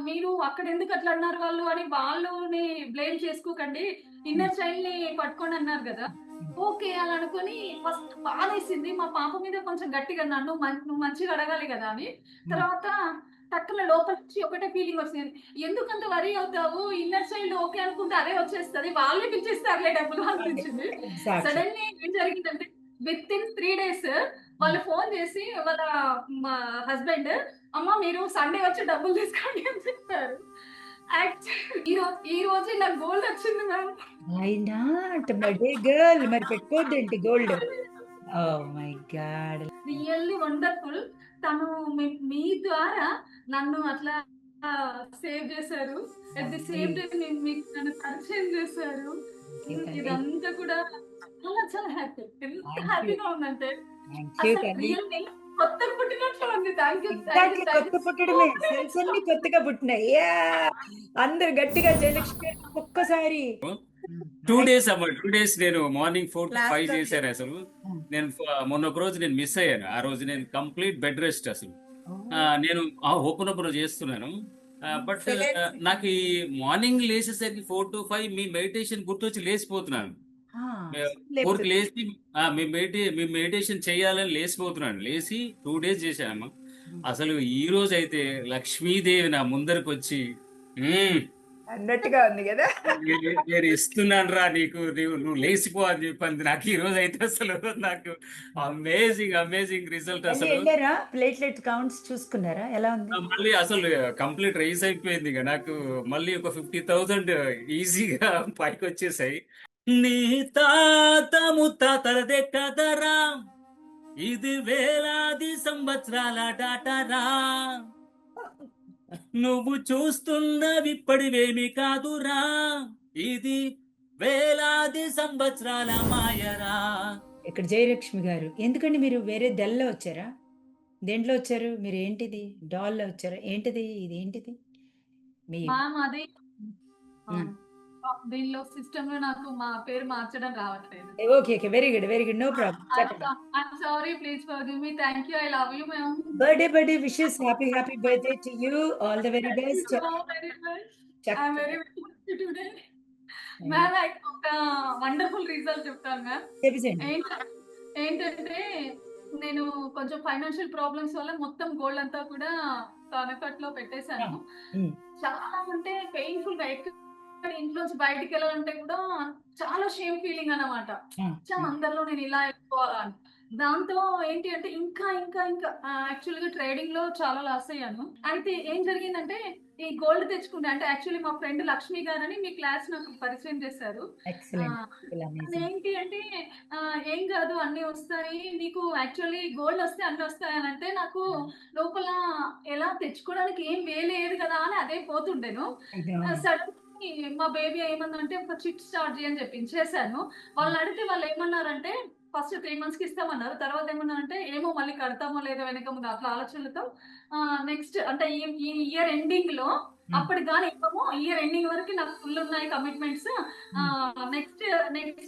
మీరు అక్కడ ఎందుకు అట్లా అన్నారు వాళ్ళు అని వాళ్ళని బ్లేమ్ చేసుకోకండి. హ్మ్. ఇన్నర్ చైల్డ్‌ని పట్టుకోండి అన్నారు గదా! హ్మ్. ఓకే. అని అనుకోని ఫస్ట్ బాధేసింది. మా పాప మీద కొంచెం గట్టిగా అన్నాను. నువ్వు మంచిగా అడగాలి గదా! అని. హ్మ్. తర్వాత టక్కున లోపల నుంచి ఒకటే ఫీలింగ్ వచ్చింది. ఎందుకంత వరీ అవుతావు? ఇన్నర్ చైల్డ్ ఓకే అనుకుంటే అదే వచ్చేస్తది. వాళ్ళే పిలిచేస్తారులే డబ్బులు అదే. అనిపించింది. ఎగ్జాక్ట్‌లీ. సడెన్‌లీ ఏం జరిగిందంటే వితిన్ 3 డేస్ హ్మ్. వాళ్ళు ఫోను జేసి వాళ్ళ మా హస్బెండ్ అమ్మ మీరు సండే వచ్చి డబ్బులు తీసుకోండి అని చెప్పారు. ఈ రోజే నాకు గోల్డ్ వచ్చింది ma'am. Why not? Birthday girl మరి పెట్టుకోవద్దేంటి gold? Oh my God! Really wonderful. తను మీ ద్వారా నన్ను అట్లా సేవ్ చేశారు. అట్ ది సేమ్ అయ్యో! టైమ్ నేను మీకు నన్ను పరిచయం చేశారు. Thank you. ఇదంతా కూడా చాలా చాలా హ్యాపీ. ఎంత థాంక్ యూ. హ్యాపీగా ఉందంటే థాంక్ యూ అసలు తల్లి. రియల్లీ కొత్తగా పుట్టినట్లు ఉంది. Thank you. Thank you. Exactly thank కొత్త యూ సో పుట్టడమే. Cells much. అన్నీ కొత్తగా పుట్టినాయి. యాహ్! అందరూ గట్టిగా జయలక్ష్మి గారికి ఒక్కొక్కసారి. హ్మ్. 2 హాయ్. డేస్ అమ్మ. 2 డేస్ నేను మార్నింగ్ 4-5 క్లాస్‌లో చేశానసలు. హ్మ్. నేను మొన్న ఒక రోజు నేను మిస్ అయ్యాను. ఆ రోజు నేను కంప్లీట్ బెడ్ రెస్ట్ అసలు. ఓహ్! నేను హోపనోపనో చేస్తున్నాను. But saline. నాకు ఈ మార్నింగ్ లేసేసరికి 4-5 మీ మెడిటేషన్ గుర్తొచ్చి లేసిపోతున్నాను. ఆ! మే 4కి లేపుతుంది. లేసి మీ మెడిటేషన్ చేయాలని లేసిపోతున్నాను. లేసి 2 డేస్ చేశానమ్మా. హ్మ్. అసలు ఈరోజైతే లక్ష్మీదేవి నా ముందరకొచ్చి హ్మ్. అన్నట్టుగా ఉంది గదా! నేను ఇస్తున్నానురా నీకు నువ్వు లేసిపో అని చెప్పింది నాకు ఈ రోజు అయితే అసలు నాకు అమేజింగ్ రిజల్ట్ మళ్ళీ అసలు. ఎళ్లారా? ప్లేట్‌లెట్ కౌంట్స్ చూసుకున్నారా? ఎలా ఉంది? మళ్ళీ అసలు కంప్లీట్ రైజ్ అయిపోయింది ఇక నాకు. మళ్ళీ ఒక 50,000 ఈజీగా పైకి వచ్చేసాయి. నీ తాత ముత్తాతలదే కదరా, ఇది వేలాది సంవత్సరాల డాటరా, నువ్వు చూస్తున్నవిప్పటివేమి కాదురా, ఇది వేలాది సంవత్సరాల మాయరా. ఇక్కడ జయలక్ష్మి గారు. ఎందుకండి మీరు వేరే దెల్‌లో వచ్చారా? దేంట్లో వచ్చారు? మీరేంటిది? డాల్‌లో వచ్చారా? ఏంటిది? ఇదేంటిది? మీ మ్యామ్ అది హ్మ్. దీనిలో సిస్టమ్‌లో నాకు మా పేరు మార్చడం రావట్లేదు. Okay. Okay. Very good. Very good. No problem. చెప్పండి. I'm sorry. Please forgive me. Thank you. I love you ma'am. Birthday wishes. Happy birthday to you. All the very thank you best. So very much. I am చక్కగా very happy today. Hmm. Ma'am ఒక wonderful result చెప్తాను ma'am. చెప్పేసేయండి. ఏంట ఏంటంటే నేను కొంచెం financial problems వల్ల మొత్తం గోల్డ్ అంతా కూడా తాకట్టులో ఆ! పెట్టేసాను. హ్మ్. చాలా అంటే పెయిన్‌ఫుల్‌గా ఇంట్లోంచి బయటికెళ్ళాలంటే కూడా చాలా షేమ్ ఫీలింగ్ అన్నమాట. ఆ! ఆ! అందరిలో నేను ఇలా అయిపోవాలా అని. దాంతో ఏంటి అంటే ఇంకా యాక్చువల్‌గా ట్రేడింగ్‌లో చాలా లాస్ అయ్యాను. అయితే ఏం జరిగిందంటే ఈ గోల్డ్ తెచ్చుకుంటే అంటే యాక్చువల్లీ మా ఫ్రెండ్ లక్ష్మి గారని మీ క్లాస్ నాకు పరిచయం చేశారు. ఎక్సలెంట్. ఆహ్, అసలు అమేజింగ్. అదేంటి అంటే "ఏం గాదు అన్నీ వస్తాయి. నీకు యాక్చువల్లీ గోల్డ్ వస్తే అన్నీ వస్తాయి" అనంటే నాకు లోపల ఎలా తెచ్చుకోవడానికి ఏం వే లేదు కదా! అని అదే పోతుండెను. అవును. సడెన్‌లీ మా బేబీ ఏమందంటే ఒక చిట్ స్టార్ట్ చెయ్యి అని చెప్పింది. చేశాను. వాళ్ళనడిగితే వాళ్ళేమన్నారంటే ఫస్ట్ 3 మంత్స్‌కి ఇస్తామన్నారు. తర్వాత ఏమన్నారంటే ఏమో మళ్ళీ కడతామో లేదో వెనక ముందు అట్లా ఆలోచనలతో నెక్స్ట్ అంటే ఈ ఇయర్ ఎండింగ్‌లో హ్మ్. అప్పటికి గాని ఇవ్వము. ఇయర్ ఎండింగ్ వరకి నాకు ఫుల్ ఉన్నాయి కమిట్మెంట్స్. హ్మ్. నెక్స్ట్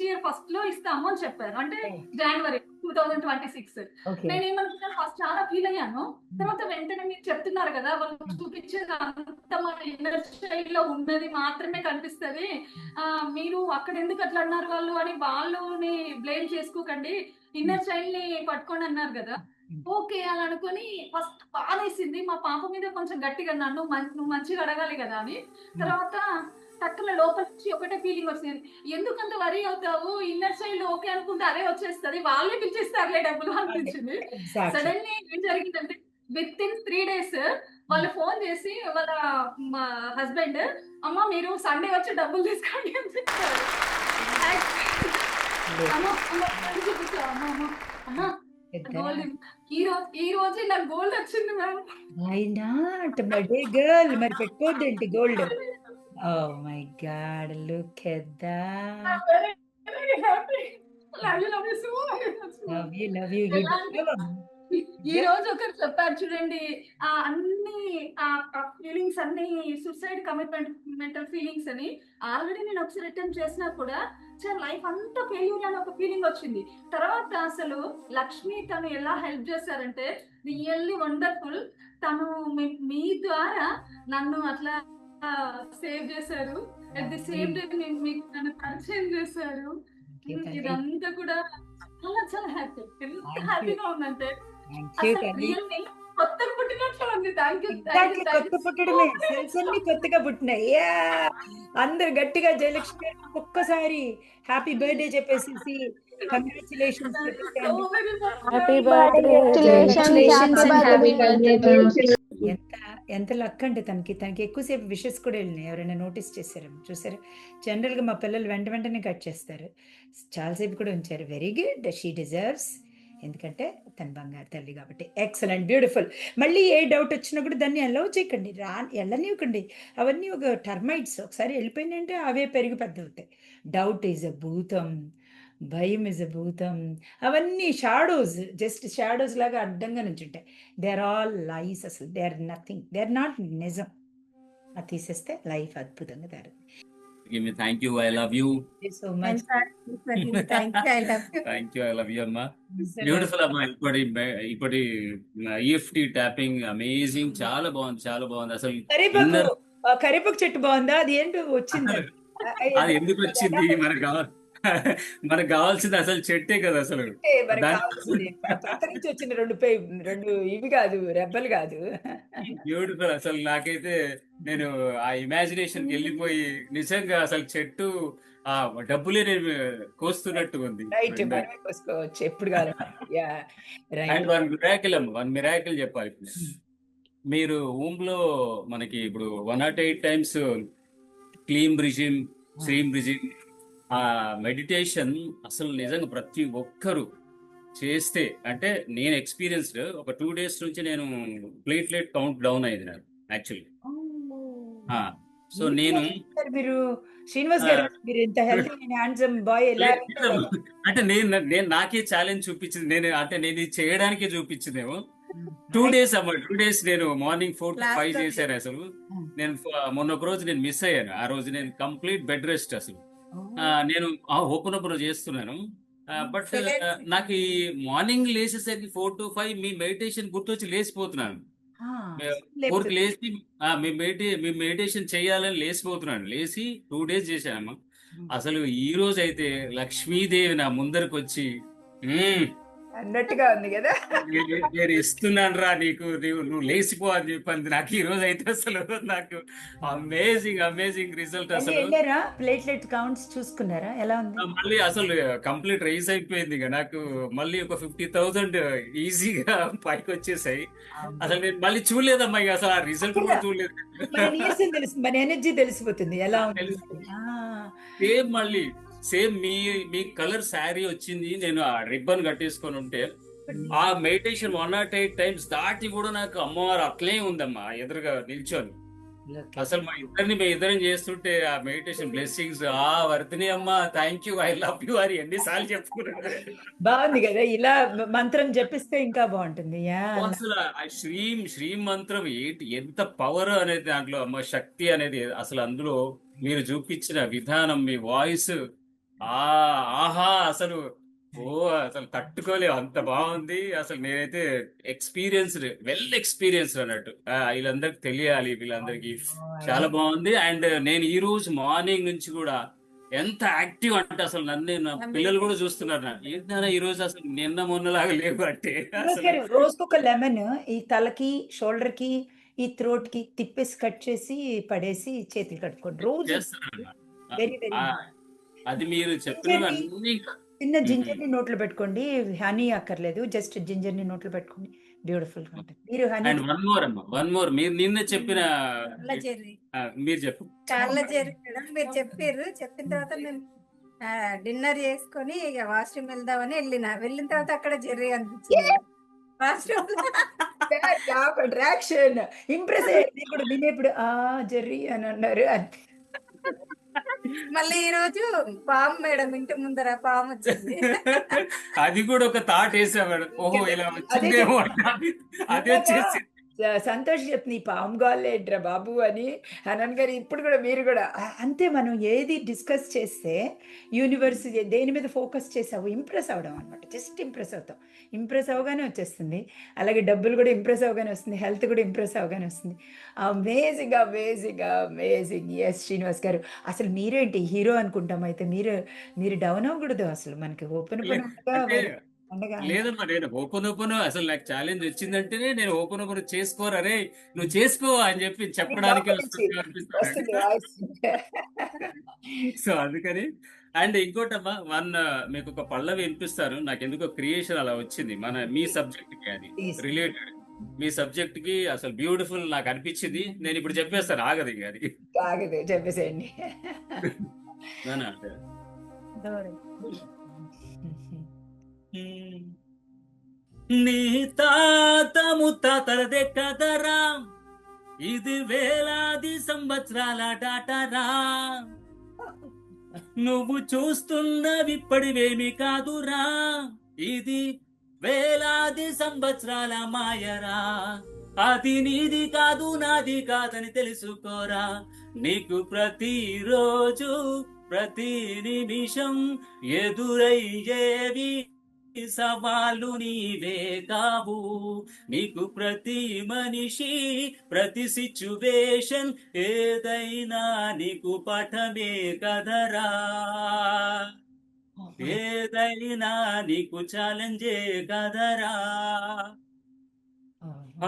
ఇయర్ ఫస్ట్‌లో ఇస్తాము అని చెప్పారు. అంటే రైట్. జనవరి 2026. ఓకే. నేనేమనుకున్నాను ఫస్ట్ చాలా ఫీల్ అయ్యాను. హ్మ్. తర్వాత వెంటనే మీరు చెప్తున్నారు కదా! వాళ్ళు హ్మ్. చూపించేది అంతా మన ఇన్నర్ చైల్డ్‌లో ఉన్నది మాత్రమే కనిపిస్తది. హ్మ్. మీరు అక్కడ ఎందుకు అట్లా అన్నారు వాళ్ళు అని వాళ్ళని బ్లేమ్ చేసుకోకండి. హ్మ్. ఇన్నర్ చైల్డ్‌ని పట్టుకోండి అన్నారు గదా! హ్మ్. ఓకే. అని అనుకోని ఫస్ట్ బాధేసింది. మా పాప మీద కొంచెం గట్టిగా అన్నాను. నువ్వు మంచిగా అడగాలి గదా! అని. హ్మ్. తర్వాత టక్కున లోపల నుంచి ఒకటే ఫీలింగ్ వచ్చింది. ఎందుకంత వరీ అవుతావు? ఇన్నర్ చైల్డ్ ఓకే అనుకుంటే అదే వచ్చేస్తది. వాళ్ళే పిలిచేస్తారులే డబ్బులు అదే. అనిపించింది. ఎగ్జాక్ట్‌లీ. సడెన్‌లీ ఏం జరిగిందంటే వితిన్ 3 డేస్ హ్మ్. వాళ్ళు ఫోను చేసి వాళ్ళ మా హస్బెండ్ అమ్మ మీరు సండే వచ్చి డబ్బులు తీసుకోండి అని చెప్పారు. లేదు. అమ్మ కళ్ళు చూపించా. అమ్మ పెద్ద గోల్డ్ ఈ రోజే నాకు గోల్డ్ వచ్చింది ma'am. Why not? Birthday girl మరి పెట్టుకోవద్దేంటి gold? Oh my God! Look at I'm that. Very very happy. Love you so much. Love you. You ఎలా అంటే డిజర్వ్. ఈ రోజు ఒకరు చెప్పారు చూడండి, అన్ని ఫీలింగ్స్ అన్ని సూసైడ్ కమిట్మెంట్ మెంటల్ ఫీలింగ్స్ అని. ఆల్రెడీ నేను ఒకసారి అటెంప్ట్ చేసినా కూడా లైఫ్ అంతా ఫెయిల్యూర్ అని ఒక ఫీలింగ్ వచ్చింది. తర్వాత అసలు లక్ష్మి తను ఎలా హెల్ప్ చేశారంటే రియల్లీ వండర్ఫుల్. తను మీ ద్వారా నన్ను అట్లా సేవ్ చేశారు. అట్ ది సేమ్ టైం మీకు నన్ను పరిచయం చేశారు. ఇదంతా కూడా చాలా చాలా హ్యాపీ, ఎంత హ్యాపీగా ఉందంటే అసలు రియల్లీ కొత్తగా పుట్టినట్లు ఉంది. థ్యాంక్ యూ కొత్త పుట్టడమే, సెల్స్ అన్ని కొత్తగా పుట్టినాయి. అందరు గట్టిగా జయలక్ష్మి గారు ఒక్కసారి హ్యాపీ బర్త్డే చెప్పేసి కంగ్రాచులేషన్స్ హ్యాపీ బర్త్డే ఎంత ఎంత లక్ అంటే తనకి ఎక్కువసేపు విషెస్ కూడా వెళ్ళినాయి. ఎవరైనా నోటీస్ చేశారు చూసారు? జనరల్గా మా పిల్లలు వెంటనే కట్ చేస్తారు, చాలాసేపు కూడా ఉంచారు. Very good, she deserves. ఎందుకంటే తన బంగారు తల్లి కాబట్టి. Excellent, beautiful. మళ్ళీ ఏ డౌట్ వచ్చినా కూడా దాన్ని అలౌ చేయకండి, వెళ్ళనివ్వకండి. అవన్నీ ఒక టర్మైట్స్, ఒకసారి వెళ్ళిపోయినాయంటే అవే పెరిగి పెద్ద అవుతాయి. డౌట్ ఈజ్ అ భూతం, భయం ఇస్ అ భూతం. అవన్నీ షాడోస్, జస్ట్ షాడోస్ లాగా అడ్డంగా నుంచుంటాయి. They are all lies. అసలు they are nothing, they are not నిజం. అది తీసేస్తే లైఫ్ అద్భుతంగా తయారు. Thank you, I love you. So much. Thank you, I love you అమ్మా. బ్యూటిఫుల్ అమ్మా. ఇప్పటి ఈఎఫ్టి ట్యాపింగ్ అమేజింగ్, చాలా బాగుంది, చాలా బాగుంది. అసలు కరివేపాకు చెట్టు బాగుందా? అది ఏంటో వచ్చింది. అది ఎందుకు వచ్చింది? మనకు కావాల్సింది అసలు చెట్టే కదా. అసలు పక్క నుంచి వచ్చిన రెండు ఇవి కాదు, రెబ్బలు కాదు. బ్యూటిఫుల్. అసలు నాకైతే నేను ఆ ఇమాజినేషన్ కి వెళ్ళిపోయి నిజంగా అసలు చెట్టు ఆ డబ్బులే నేను కోస్తున్నట్టు ఉంది. రైట్, మనమే కోసుకోవచ్చు ఎప్పుడు కాదు. అండ్ వన్ మిరాకిల్ చెప్పాలి. మీరు ఊమ్ లో మనకి ఇప్పుడు 108 times clean breezing, stream breezing, ఆ మెడిటేషన్ అసలు నిజంగా ప్రతి ఒక్కరు చేస్తే, అంటే నేను ఎక్స్పీరియన్స్డ్ ఒక 2 days నుంచి నేను ప్లేట్లెట్ కౌంట్ డౌన్ అయింది నాకు యాక్చువల్లీ. సో నేను మీరు శ్రీనివాస్ గారు, మీరు ఇంత హెల్తీ అండ్ హ్యాండ్సమ్ బాయ్ ఎలా? అంటే నేను నాకే ఛాలెంజ్ చూపించింది. నేను ఇది చేయడానికే చూపించిందేమో. 2 days అమ్మా, 2 days నేను మార్నింగ్ 4 to 5 చేశాను. అసలు నేను మొన్న ఒక రోజు నేను మిస్ అయ్యాను. ఆ రోజు నేను కంప్లీట్ బెడ్ రెస్ట్. అసలు నేను ఓపెన్ చేస్తున్నాను. బట్ నాకు ఈ మార్నింగ్ లేచేసరికి 4 to 5 మీ మెడిటేషన్ గుర్తొచ్చి లేచిపోతున్నాను. 4కి లేచి మీ మెడిటేషన్ చేయాలని లేచిపోతున్నాను. లేచి 2 days చేశానమ్మా. అసలు ఈ రోజు అయితే లక్ష్మీదేవి నా ముందరకు వచ్చి అన్నట్టుగా ఉంది కదా, నేను ఇస్తున్నాను రా నీకు, నువ్వు లేచిపో అని చెప్పింది నాకు ఈ రోజు అయితే. అసలు నాకు అమేజింగ్ రిజల్ట్. అసలు ప్లేట్లెట్ కౌంట్స్ చూసుకున్నారా? ఎలా ఉంది? మళ్ళీ అసలు కంప్లీట్ రైజ్ అయిపోయింది. నాకు మళ్ళీ ఒక 50,000 ఈజీగా పైకి వచ్చేసాయి. అసలు నేను మళ్ళీ చూడలేదమ్మా, ఇక అసలు ఆ రిజల్ట్ కూడా చూడలేదు. మన ఎనర్జీ తెలిసిపోతుంది ఎలా ఉంది. సేమ్ మీ కలర్ శారీ వచ్చింది. నేను ఆ రిబ్బన్ కట్టేసుకొని ఉంటే ఆ మెడిటేషన్ 108 టైమ్స్ దాటి కూడా నాకు అమ్మవారు అట్లే ఉందమ్మా ఎదురుగా నిల్చొని. అసలు మీ ఇద్దరం చేస్తుంటే ఆ మెడిటేషన్ బ్లెస్సింగ్స్ వర్తిని అమ్మా, thank you, I love you అని ఎన్నిసార్లు చెప్పుకున్నాను. బాగుంది కదా, ఇలా మంత్రం జపిస్తే ఇంకా బాగుంటుంది. అసలు ఆ శ్రీం మంత్రం ఎంత పవర్ అనేది దాంట్లో, అమ్మ శక్తి అనేది అసలు అందులో మీరు చూపించిన విధానం, మీ వాయిస్ ఆహా అసలు అసలు తట్టుకోలేవు, అంత బాగుంది. అసలు నేనైతే వెల్ ఎక్స్పీరియన్స్డ్ అన్నట్టు. వీళ్ళందరికి తెలియాలి, వీళ్ళందరికి చాలా బాగుంది. అండ్ నేను ఈ రోజు మార్నింగ్ నుంచి కూడా ఎంత యాక్టివ్ అంటే అసలు నా పిల్లలు కూడా చూస్తున్నారు. ఏంటన్నా ఈ రోజు అసలు నిన్న మొన్నలాగా లేవు అంటే. రోజుకొక లెమన్ ఈ తలకి, షోల్డర్ కి, ఈ థ్రోట్ కి తిప్పేసి కట్ చేసి పడేసి చేతులు కట్టుకోండి రోజు. Very very. అది మీరు చెప్పిన చిన్న జింజర్ ని నోట్లో పెట్టుకోండి, హనీ అక్కర్లేదు, జస్ట్ జింజర్ ని నోట్లో పెట్టుకోండి, బ్యూటిఫుల్ గా ఉంటుంది. మీరు హనీ వన్ మోర్ మీరు నిన్న చెప్పిన మీరు చెప్పు. చాలా మీరు చెప్పారు. చెప్పిన తర్వాత మేము డిన్నర్ చేసుకొని ఇక వాష్రూమ్ వెళ్దామని వెళ్ళిన తర్వాత అక్కడ జెర్రీ అనిపించింది. వాష్రూమ్ అట్రాక్షన్ ఇంప్రెస్ అయ్యింది. ఇప్పుడు వినేప్పుడు జెర్రీ అని అన్నారు అంతే. మళ్ళీ ఈ రోజు పాము మేడం ఇంటి ముందర పాము వచ్చింది. అది కూడా ఒక థాట్ వేసా మేడం. ఓహో ఇలా అదే వచ్చిందేమో చెప్తున్నా. అని. అది నిజంగా వచ్చేసి సంతోష్ చెప్తుంది, "ఈ పాము గోలేంట్రా బాబు" అని. హనన్ గారు ఇప్పుడు కూడా మీరు కూడా అంతే. మనం ఏది డిస్కస్ చేస్తే యూనివర్స్ దేని మీద ఫోకస్ చేసావు ఇంప్రెస్ అవ్వడం అనమాట. జస్ట్ ఇంప్రెస్ అవుతాం. ఇంప్రెస్ అవ్వగానే వచ్చేస్తుంది. అలాగే డబ్బులు కూడా ఇంప్రెస్ అవ్వగానే వస్తుంది. హెల్త్ కూడా ఇంప్రెస్ అవ్వగానే వస్తుంది. Amazing, amazing, amazing. S Srinivas garu, అసలు మీరేంటి హీరో అనుకుంటాం. అయితే మీరు మీరు డౌన్ అవ్వకూడదు అసలు. మనకి ఓపెన్ లే ఓపెన్ ఉండగా అంటే ఉండగా లేదమ్మా, నేను ఓపెన్ ఓపెన్ అసలు నాకు ఛాలెంజ్ వచ్చిందంటేనే నేను ఓపెన్ ఓపెన్ చేసుకోరా రే, నువ్వు చేసుకో అని చెప్పి మీకు చెప్పడానికి లోపల నుంచి వస్తుంది అనిపిస్తుంది. వస్తుంది వాయిస్. సో అందుకని. అండ్ ఇంకోటమ్మా, మీకు ఒక పల్లవి వినిపిస్తారు. నాకు ఎందుకో క్రియేషన్ అలా వచ్చింది మీ సబ్జెక్ట్ కి, అది ప్లీజ్ రిలేటెడ్. మీ సబ్జెక్ట్ కి అసలు బ్యూటిఫుల్ నాకు అనిపించింది. నేను ఇప్పుడు చెప్పేస్తాను, ఆగదు ఇక అది. ఆగదు, చెప్పేసేయండి. నానా అంటే నీ తాత ముత్తాతలదే కదరా, ఇది వేలాది సంవత్సరాల డాటరా, నువ్వు చూస్తున్నవిప్పటివేమి కాదురా, ఇది వేలాది సంవత్సరాల మాయరా, అది నీది కాదు నాది కాదని తెలుసుకోరా, నీకు ప్రతిరోజు ప్రతి నిమిషం ఎదురయ్యేవి సవాళ్ళు నీవే కావు, నీకు ప్రతి మనిషి ప్రతి సిచ్యువేషన్ ఏదైనా నీకు పాఠమే కదరా, ఏదైనా నీకు ఛాలెంజే కదరా,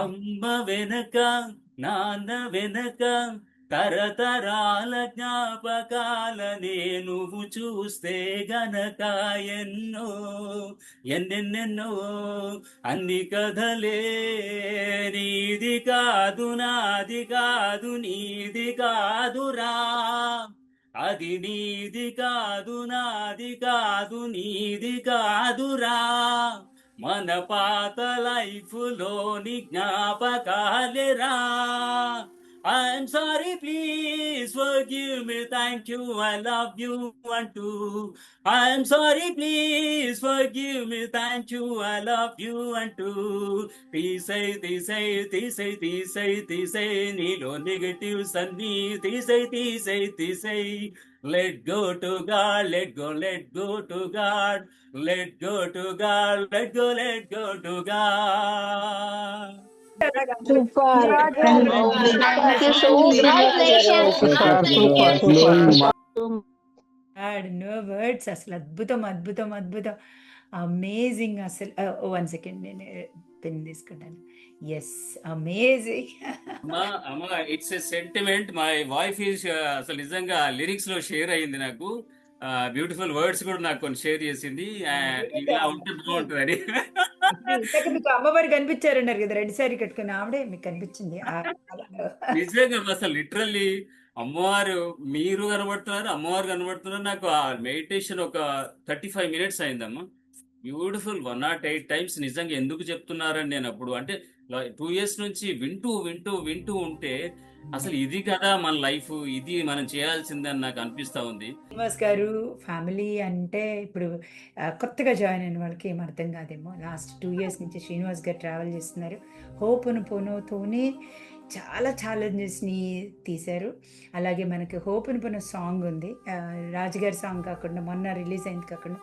అమ్మ వెనక నాన్న వెనక తరతరాల జ్ఞాపకాలనే నువ్వు చూస్తే గనక ఎన్నెన్నెన్నో అన్ని కథలే, నీది కాదు నాది కాదు నీది కాదురా, అది నీది కాదు నాది కాదు నీది కాదురా, మన పాత లైఫ్ లోని జ్ఞాపకాలేరా, I'm sorry, please forgive me, thank you, I love you అంటూ, I'm sorry, please forgive me, thank you, I love you అంటూ, తీసై తీసై తీసై తీసై తీసై నీలో నెగటివ్స్ అన్నీ తీసై తీసై తీసై, let go to God, let go to God, let go to God, let go to God. Super. Thank you so Congratulations. much. No words. అసలు అద్భుతం, అద్భుతం, అద్భుతం, amazing. అసలు one second, నేను pen తీసుకుంటాను. Yes, amazing. అమ్మా it's a sentiment. My wife is అసలు నిజంగా లిరిక్స్ లో షేర్ అయ్యింది నాకు. బ్యూటిఫుల్ వర్డ్స్ కూడా నాకు కొన్ని షేర్ చేసింది. ఇలా ఉంటే బాగుంటుందని. ఇంతకు మీకు అమ్మవారు కనిపించారన్నారు కదా, రెడ్ సారీ కట్టుకుని, ఆవిడే మీకు కనిపించింది. నిజంగా అసలు లిటరల్లీ అమ్మవారు, మీరు కనబడుతున్నారు, అమ్మవారు కనబడుతున్నారు. నాకు ఆ మెడిటేషన్ ఒక 35 minutes అయిందమ్మా. Beautiful 108 times. నిజంగా ఎందుకు చెప్తున్నారని నేను అప్పుడు, అంటే 2 years నుంచి వింటూ వింటూ వింటూ ఉంటే అసలు ఇది కదా మన లైఫ్, ఇది మనం చేయాల్సిందని నాకు అనిపిస్తా ఉంది. శ్రీనివాస్ గారు ఫ్యామిలీ అంటే ఇప్పుడు కొత్తగా జాయిన్ అయిన వాళ్ళకి ఏం అర్థం కాదేమో. లాస్ట్ 2 years నుంచి శ్రీనివాస్ గారు ట్రావెల్ చేస్తున్నారు. హోపనుపోనోతోనే చాలా ఛాలెంజెస్ని తీశారు. అలాగే మనకి హోపనుపోనో సాంగ్ ఉంది, రాజుగారి సాంగ్ కాకుండా మొన్న రిలీజ్ అయింది కాకుండా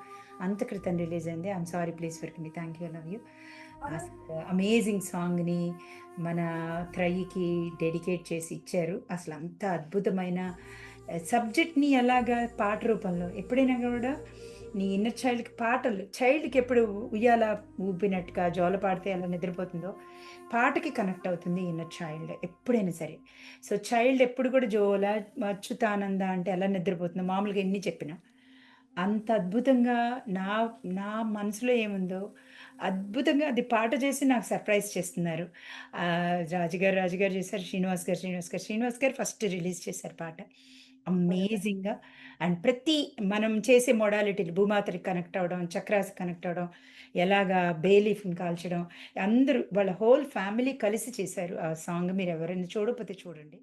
అంత క్రితం రిలీజ్ అయింది. I'm sorry please for me, thank you, love you. Amazing సాంగ్ని మన త్రయికి డెడికేట్ చేసి ఇచ్చారు. అసలు అంత అద్భుతమైన సబ్జెక్ట్ని ఎలాగా పాట రూపంలో, ఎప్పుడైనా కూడా నీ ఇన్నర్ చైల్డ్కి పాటలు, చైల్డ్కి ఎప్పుడు ఉయ్యాల ఊపినట్టుగా జోల పాడితే ఎలా నిద్రపోతుందో పాటకి కనెక్ట్ అవుతుంది ఇన్నర్ చైల్డ్ ఎప్పుడైనా సరే. సో చైల్డ్ ఎప్పుడు కూడా జోల అచ్యుతానంద అంటే ఎలా నిద్రపోతుందో మామూలుగా ఎన్ని చెప్పినా అంత అద్భుతంగా నా నా మనసులో ఏముందో అద్భుతంగా అది పాట చేసి నాకు సర్ప్రైజ్ చేస్తున్నారు. రాజుగారు చేశారు, శ్రీనివాస్ గారు ఫస్ట్ రిలీజ్ చేశారు పాట. అమేజింగ్గా. అండ్ ప్రతి మనం చేసే మొడాలిటీలు, భూమాతకి కనెక్ట్ అవ్వడం, చక్రాస్ కనెక్ట్ అవ్వడం, ఎలాగా బేలీఫ్ని కాల్చడం, అందరూ వాళ్ళ హోల్ ఫ్యామిలీ కలిసి చేశారు ఆ సాంగ్. మీరు ఎవరైనా చూడకపోతే చూడండి.